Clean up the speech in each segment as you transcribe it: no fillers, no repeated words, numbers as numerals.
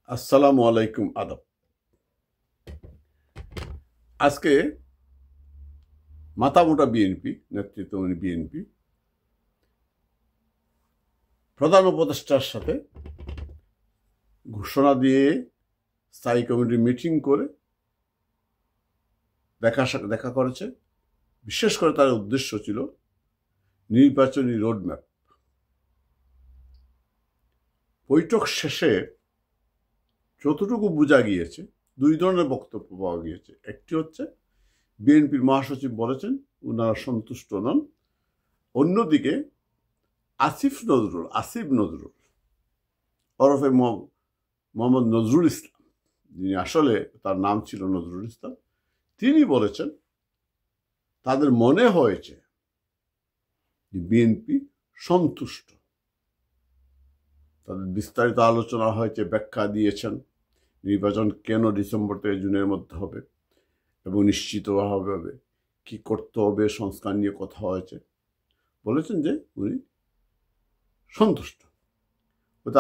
আসসালামু আলাইকুম আদব। আজকে মাথামোটা বিএনপি নেতৃত্ব বিএনপি প্রধান উপদেষ্টার সাথে ঘোষণা দিয়ে স্থায়ী কমিটি মিটিং করে দেখা করেছে। বিশেষ করে তার উদ্দেশ্য ছিল নির্বাচনী রোডম্যাপ। বৈঠক শেষে যতটুকু বোঝা গিয়েছে, দুই ধরনের বক্তব্য পাওয়া গিয়েছে। একটি হচ্ছে বিএনপির মহাসচিব বলেছেন ওনারা সন্তুষ্ট নন। অন্যদিকে আসিফ নজরুল ওরফে মোহাম্মদ নজরুল ইসলাম, যিনি আসলে তার নাম ছিল নজরুল ইসলাম, তিনি বলেছেন তাদের মনে হয়েছে যে বিএনপি সন্তুষ্ট। তাদের বিস্তারিত আলোচনা হয়েছে, ব্যাখ্যা দিয়েছেন নির্বাচন কেন ডিসেম্বর থেকে জুনের মধ্যে হবে এবং নিশ্চিতভাবে হবে, কি করতে হবে, সংস্কার নিয়ে কথা হয়েছে। বলেছেন যে উনি সন্তুষ্ট।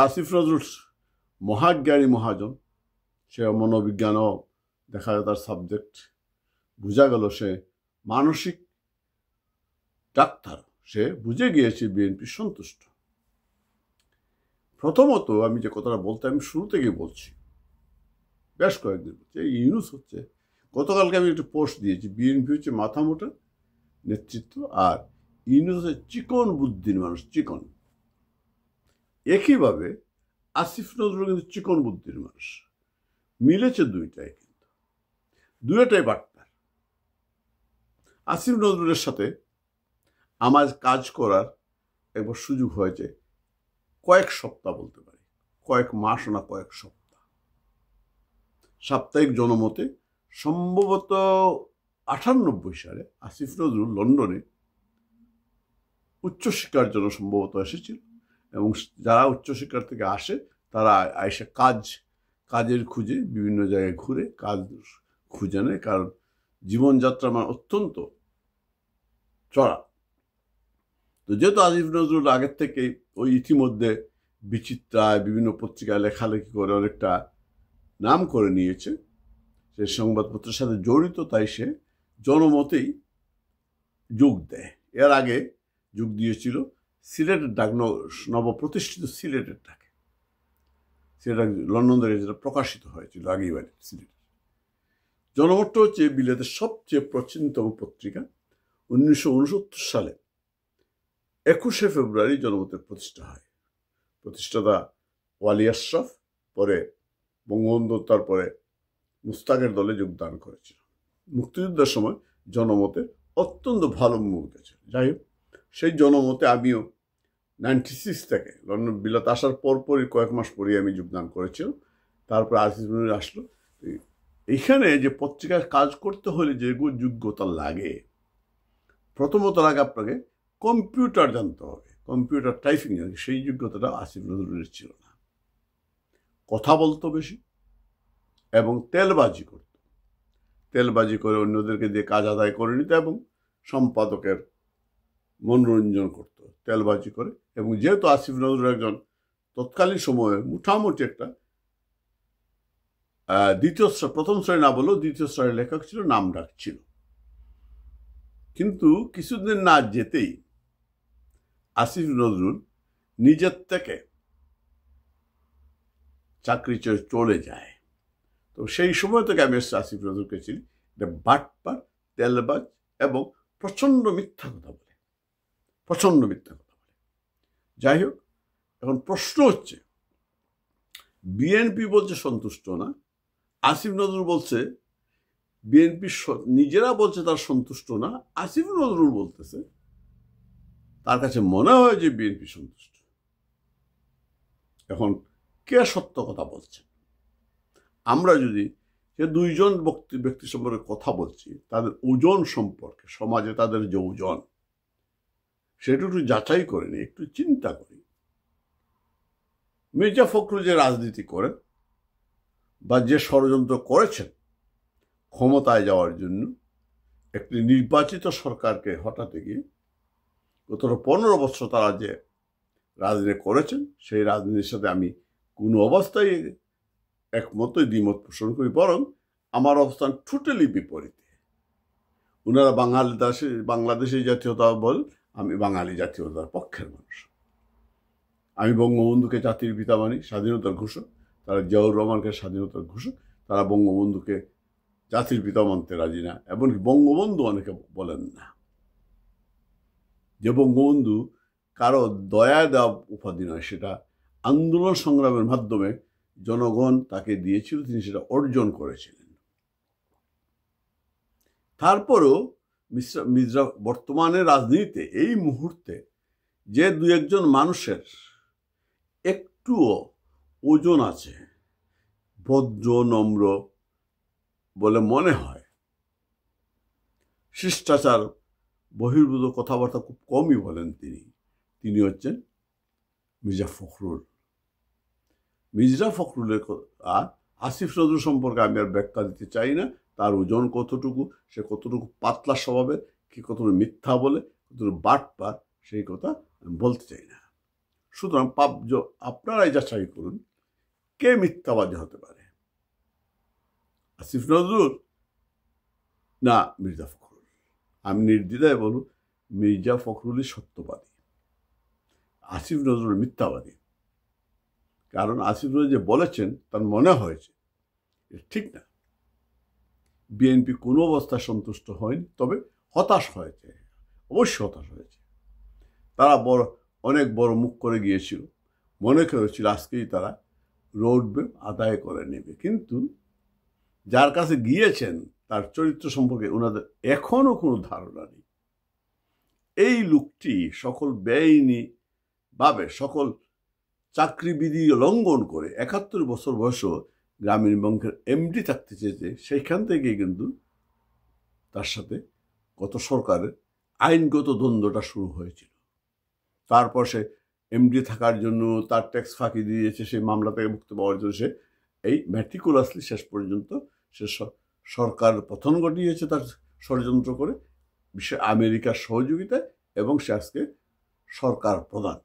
আসিফ নজরুল মহাজ্ঞানী মহাজন, সে মনোবিজ্ঞানও দেখা যায় তার সাবজেক্ট, বোঝা গেল সে মানসিক ডাক্তার, সে বুঝে গিয়েছে বিএনপি সন্তুষ্ট। প্রথমত আমি যে কথাটা বলতে আমি শুরু থেকেই বলছি, বেশ কয়েকদিন বলছি, এই ইউনূস হচ্ছে, গতকালকে আমি একটা পোস্ট দিয়েছি, বিএনপি হচ্ছে মাথামোটা নেতৃত্ব আর ইউনূস হচ্ছে চিকন বুদ্ধির মানুষ, চিকন। একইভাবে আসিফ নজরুল কিন্তু চিকন বুদ্ধির মানুষ। মিলেছে দুইটাই, কিন্তু দুইটাই বাটপার। আসিফ নজরুলের সাথে আমার কাজ করার একবার সুযোগ হয়েছে, কয়েক সপ্তাহ বলতে পারি, কয়েক মাস না কয়েক সপ্তাহ। সাপ্তাহিক জনমতে সম্ভবত 98 সালে আসিফ নজরুল লন্ডনে উচ্চশিক্ষার জন্য সম্ভবত এসেছিল, এবং যারা উচ্চশিক্ষার থেকে আসে তারা এসে কাজের খুঁজে বিভিন্ন জায়গায় ঘুরে কাজ খুঁজে নেয়, কারণ জীবনযাত্রা আমার অত্যন্ত চড়া। তো যেহেতু আসিফ নজরুল আগের থেকে ওই ইতিমধ্যে বিচিত্রায় বিভিন্ন পত্রিকায় লেখালেখি করে অনেকটা নাম করে নিয়েছে, সে সংবাদপত্রের সাথে জড়িত, তাই সে জনমতেই যোগ দেয়। এর আগে যোগ দিয়েছিল সিলেটের ডাক, নবপ্রতিষ্ঠিত সিলেটের ডাকে, সেটা লন্ডন থেকে যেটা প্রকাশিত হয়েছিল আগেই বাড়ি। সিলেটের জনমতটা হচ্ছে বিলেতের সবচেয়ে প্রাচীনতম পত্রিকা। 1969 সালে 21শে ফেব্রুয়ারি জনমতের প্রতিষ্ঠা হয়। প্রতিষ্ঠাতা ওয়ালি আশরাফ, পরে বঙ্গবন্ধু তারপরে মুস্তাকের দলে যোগদান করেছিল। মুক্তিযুদ্ধের সময় জনমতের অত্যন্ত ভালো ভূমিকা ছিল। যাই হোক, সেই জনমতে আমিও 96 থেকে লন্ডন বিলাত আসার পরপরই কয়েক মাস পরেই আমি যোগদান করেছিলাম। তারপর আসিফ নজরুল আসলো। এইখানে যে পত্রিকার কাজ করতে হলে যে যোগ্যতা লাগে, প্রথমত লাগে আপনাকে কম্পিউটার জানতে হবে, কম্পিউটার টাইপিং জানতে, সেই যোগ্যতাটা আসিফ নজরুলের ছিল না। কথা বলতো বেশি এবং তেলবাজি করে অন্যদেরকে দিয়ে কাজ আদায় করে নিত এবং সম্পাদকের মনোরঞ্জন করত তেলবাজি করে। এবং যেহেতু আসিফ নজরুল একজন তৎকালীন সময়ে মোটামুটি একটা প্রথম শ্রেণী না বলেও দ্বিতীয় শ্রেণীর লেখক ছিল, নাম ডাক ছিল। কিন্তু কিছুদিন না যেতেই আসিফ নজরুল নিজের থেকে চাকরি চলে যায়। তো সেই সময় থেকে আমি আসিফ নজরুলকে চিনি, বাটপার, তেলবাজ এবং প্রচণ্ড মিথ্যা কথা বলে। যাই হোক, এখন প্রশ্ন হচ্ছে, বিএনপি বলছে সন্তুষ্ট না, আসিফ নজরুল বলছে বিএনপি নিজেরা বলছে তার সন্তুষ্ট না, আসিফ নজরুল বলতেছে তার কাছে মনে হয় যে বিএনপি সন্তুষ্ট। এখন কে সত্য কথা বলছে? আমরা যদি যে দুইজন ব্যক্তি সম্পর্কে কথা বলছি, তাদের ওজন সম্পর্কে, সমাজে তাদের যে ওজন, সেটা একটু যাচাই করে নিই, একটু চিন্তা করি। মির্জা ফখরুল যে রাজনীতি করেন বা যে ষড়যন্ত্র করেছেন ক্ষমতায় যাওয়ার জন্য, একটি নির্বাচিত সরকারকে হটাতে গিয়ে গত 15 বছর তারা যে রাজনীতি করেছেন, সেই রাজনীতির সাথে আমি কোনো অবস্থায় একমতই দ্বিমত পোষণ করি, বরং আমার অবস্থান টোটালি বিপরীতে। ওনারা বাংলাদেশি জাতীয়তা বল, আমি বাঙালি জাতীয়তার পক্ষের মানুষ। আমি বঙ্গবন্ধুকে জাতির পিতা মানি, স্বাধীনতার ঘোষক। তারা জিয়াউর রহমানকে স্বাধীনতার ঘোষক, তারা বঙ্গবন্ধুকে জাতির পিতা মানতে রাজি না। এমনকি বঙ্গবন্ধু অনেকে বলেন না যে বঙ্গবন্ধু কারো দয়া দেওয়া উপাধি নয়, সেটা আন্দোলন সংগ্রামের মাধ্যমে জনগণ তাকে দিয়েছিল, তিনি সেটা অর্জন করেছিলেন। তারপরেও মির্জা বর্তমানে রাজনীতিতে এই মুহূর্তে যে দু একজন মানুষের একটুও ওজন আছে, ভদ্র নম্র বলে মনে হয়, শিষ্টাচার বহির্ভূত কথাবার্তা খুব কমই বলেন তিনি হচ্ছেন মির্জা ফখরুল। মির্জা ফখরুলের আর আসিফ নজরুল সম্পর্কে আমি আর ব্যাখ্যা দিতে চাই না। তার ওজন কতটুকু, সে কতটুকু পাতলা স্বভাবের, কি কতটুকু মিথ্যা বলে, কতটুকু বাটপার, সেই কথা আমি বলতে চাই না। সুতরাং আপনারাই যাচাই করুন কে মিথ্যাবাদী হতে পারে, আসিফ নজরুল না মির্জা ফখরুল। আমি নির্দ্বিধায় বলব মির্জা ফখরুলই সত্যবাদী, আসিফ নজরুল মিথ্যাবাদী। কারণ আসিফ নজরুল যে বলেছেন তার মনে হয়েছে ঠিক না। বিএনপি কোনো অবস্থায় সন্তুষ্ট হয়নি, তবে হতাশ হয়েছে, অবশ্যই হতাশ হয়েছে। তারা অনেক বড় মুখ করে গিয়েছিল, মনে করেছিল আজকেই তারা রোডম্যাপ আদায় করে নেবে। কিন্তু যার কাছে গিয়েছেন তার চরিত্র সম্পর্কে ওনাদের এখনো কোনো ধারণা নেই। এই লোকটি সকল বেআইনি ভাবে সকল চাকরিবিধি লঙ্ঘন করে ৭১ বছর বয়সও গ্রামীণ ব্যাংকের এমডি থাকতে চেয়েছে। সেইখান থেকে কিন্তু তার সাথে গত সরকারের আইনগত দ্বন্দ্বটা শুরু হয়েছিল। তারপর সে এমডি থাকার জন্য তার ট্যাক্স ফাঁকি দিয়েছে, সেই মামলা থেকে মুক্তি পাওয়ার জন্য সে এই ম্যাটিকুলাসলি শেষ পর্যন্ত সে সরকার পতন ঘটিয়েছে তার ষড়যন্ত্র করে, বিশ্ব আমেরিকার সহযোগিতায়, এবং সে আজকে সরকার প্রধান।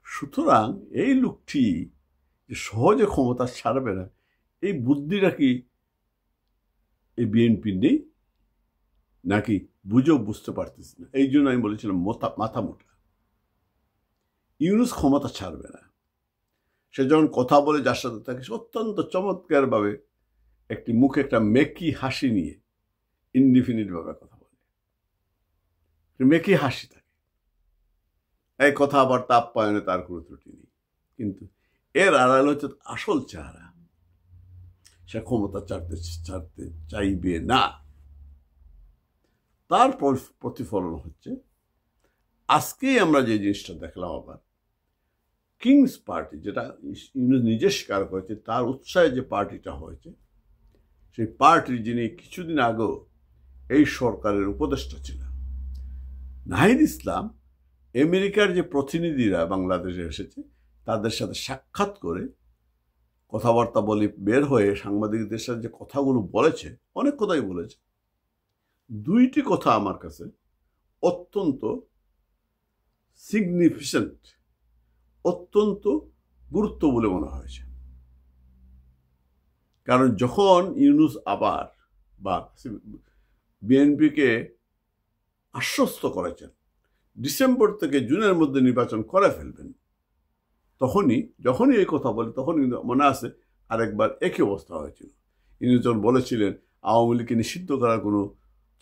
সুতরাং এই লোকটি যে সহজে ক্ষমতা ছাড়বে না, এই বুদ্ধিটা কি এই বিএনপি নেই নাকি বুঝেও বুঝতে পারতেছি না। এই জন্য আমি বলেছিলাম মাথা মোটা। ইউনূস ক্ষমতা ছাড়বে না। সে যখন কথা বলে যার সাথে থাকে, সে অত্যন্ত চমৎকারভাবে একটি মুখে একটা মেকি হাসি নিয়ে ইনডিফিনিটভাবে কথা বলে, মেকি হাসি থাকে। এই কথাবার্তা আপ্যায়নে তার কোনো ত্রুটি নেই, কিন্তু এর আড়াল হচ্ছে আসল চেহারা। সে ক্ষমতা ছাড়তে চাইবে না। তার প্রতিফলন হচ্ছে আজকেই আমরা যে জিনিসটা দেখলাম, আবার কিংস পার্টি, যেটা নিজে স্বীকার করেছে, তার উৎসাহে যে পার্টিটা হয়েছে, সেই পার্টির যিনি কিছুদিন আগেও এই সরকারের উপদেষ্টা ছিলেন, নাহিদ ইসলাম, আমেরিকার যে প্রতিনিধিরা বাংলাদেশে এসেছে তাদের সাথে সাক্ষাৎ করে কথাবার্তা বলে বের হয়ে সাংবাদিকদের সাথে যে কথাগুলো বলেছে, অনেক কথাই বলেছে। দুইটি কথা আমার কাছে অত্যন্ত সিগনিফিকেন্ট, অত্যন্ত গুরুত্ব বলে মনে হয়েছে। কারণ যখন ইউনূস আবার বা বিএনপিকে আশ্বস্ত করেছেন ডিসেম্বর থেকে জুনের মধ্যে নির্বাচন করে ফেলবেন, যখনই এই কথা বলে, তখন কিন্তু মনে আছে আরেকবার একই অবস্থা হয়েছিল। ইনি যখন বলেছিলেন আওয়ামী লীগকে নিষিদ্ধ করার কোনো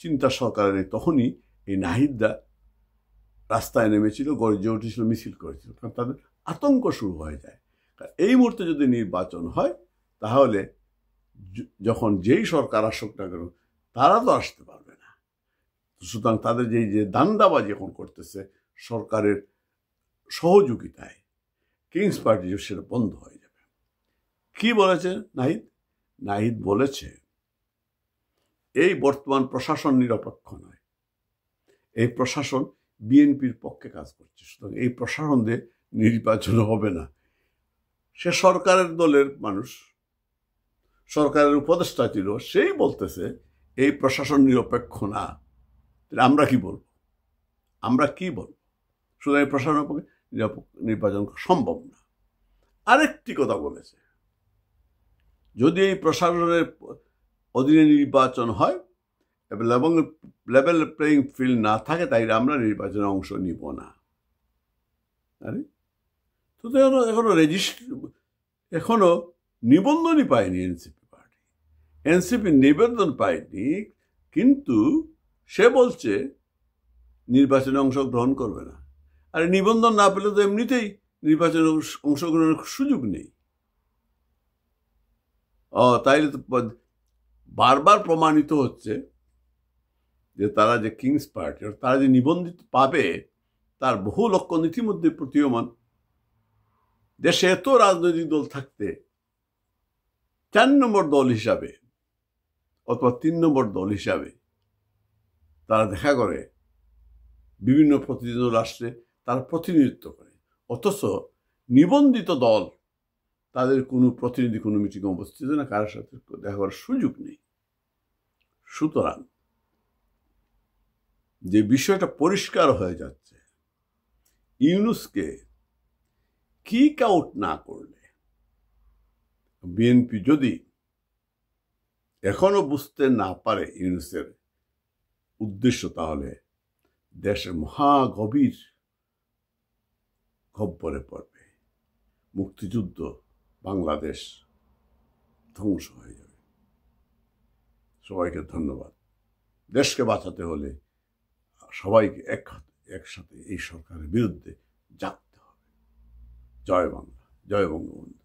চিন্তা সরকারের নেই, তখনই এই নাহিদরা রাস্তায় নেমেছিল, গর্জে উঠেছিল, মিছিল করেছিল। কারণ তাদের আতঙ্ক শুরু হয়ে যায়। এই মুহূর্তে যদি নির্বাচন হয়, তাহলে যখন যেই সরকার আসুক না কেন, তারা তো আসতে পারবে না। সুতরাং তাদের যে দান্দাবাজি এখন করতেছে সরকারের সহযোগিতায়, কিংস পার্টি, সেটা বন্ধ হয়ে যাবে। কি বলেছে নাহিদ বলেছে এই বর্তমান প্রশাসন নিরপেক্ষ নয়, এই প্রশাসন বিএনপির পক্ষে কাজ করছে, সুতরাং এই প্রশাসন দিয়ে নির্বাচন হবে না। সে সরকারের দলের মানুষ, সরকারের উপদেষ্টা ছিল, সেই বলতেছে এই প্রশাসন নিরপেক্ষ না। আমরা কি বলবো? সুতরাং এই প্রশাসনের পক্ষে নির্বাচন সম্ভব না। আরেকটি কথা বলেছে, যদি এই প্রশাসনের অধীনে নির্বাচন হয় এবং লেভেল প্লেইং ফিল্ড না থাকে, তাইলে আমরা নির্বাচনে অংশ নিব না। আরে তো এখনো নিবন্ধনই পায়নি এনসিপি পার্টি। এনসিপি নিবন্ধন পায়নি, কিন্তু সে বলছে নির্বাচনে অংশগ্রহণ করবে না। আর নিবন্ধন না পেলে তো এমনিতেই নির্বাচনে অংশগ্রহণের সুযোগ নেই। তাইলে তো বারবার প্রমাণিত হচ্ছে যে তারা যে কিংস পার্টি, তারা যে নিবন্ধিত পাবে তার বহু লক্ষণ ইতিমধ্যে প্রতীয়মান। দেশে এত রাজনৈতিক দল থাকতে 4 নম্বর দল হিসাবে অথবা 3 নম্বর দল হিসাবে তারা দেখা করে বিভিন্ন প্রতিনিধি রাষ্ট্রে তারা প্রতিনিধিত্ব করে, অথচ নিবন্ধিত দল তাদের কোনো প্রতিনিধি কোনো মিটিংয়ে উপস্থিত না, কারোর সাথে দেখা করার সুযোগ নেই। সুতরাং যে বিষয়টা পরিষ্কার হয়ে যাচ্ছে, ইউনূসকে কিক আউট না করলে বিএনপি যদি এখনো বুঝতে না পারে ইউনূসের উদ্দেশ্য, তাহলে দেশের মহাগভীর গহ্বরে পড়বে। মুক্তিযুদ্ধ, বাংলাদেশ ধ্বংস হয়ে যাবে। সবাইকে ধন্যবাদ। দেশকে বাঁচাতে হলে সবাইকে একসাথে এই সরকারের বিরুদ্ধে জাগতে হবে। জয় বাংলা, জয় বঙ্গবন্ধু।